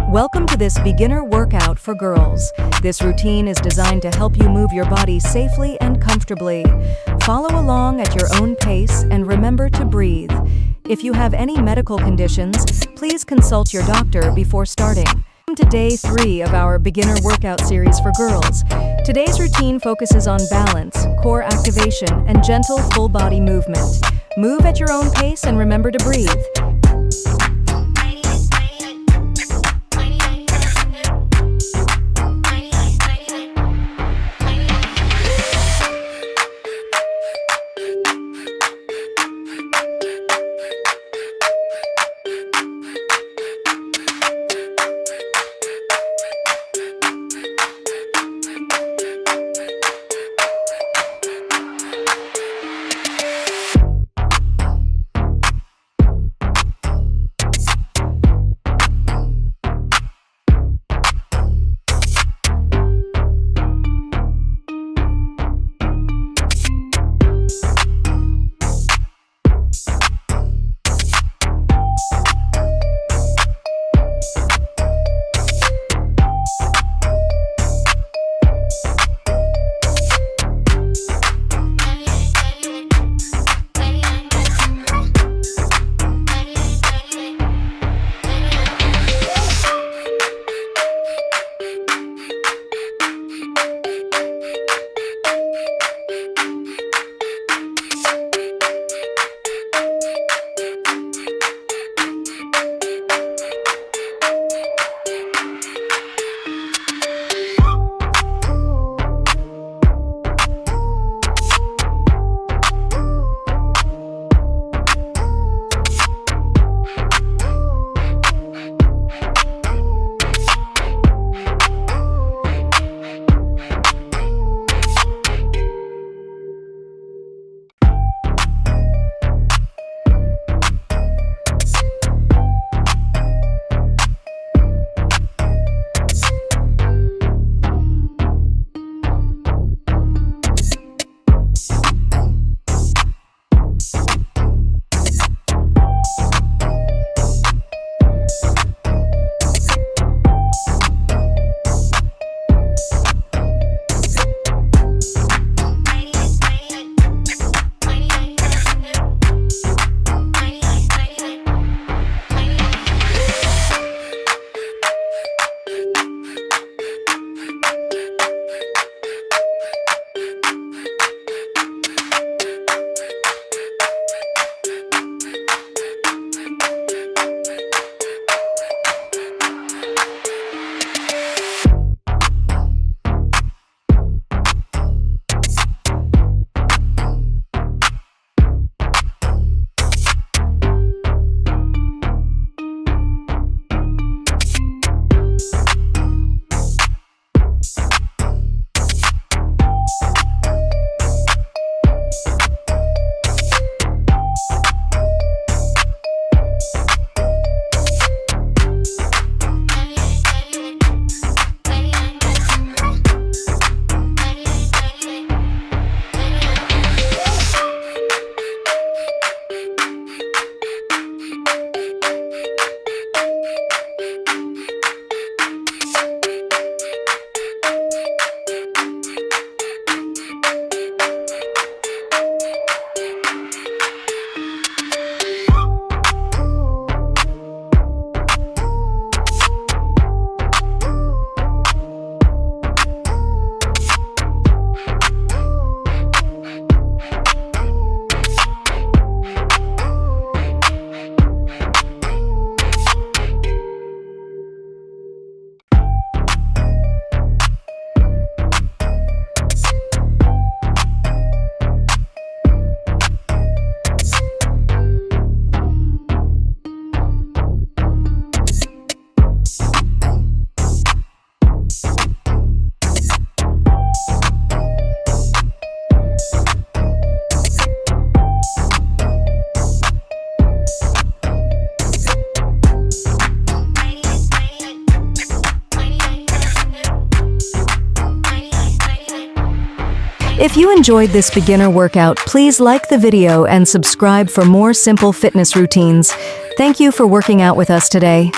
Welcome to this beginner workout for girls. This routine is designed to help you move your body safely and comfortably. Follow along at your own pace and remember to breathe. If you have any medical conditions, please consult your doctor before starting. Welcome to day 3 of our beginner workout series for girls. Today's routine focuses on balance, core activation, and gentle full body movement. Move at your own pace and remember to breathe. If you enjoyed this beginner workout, please like the video and subscribe for more simple fitness routines. Thank you for working out with us today.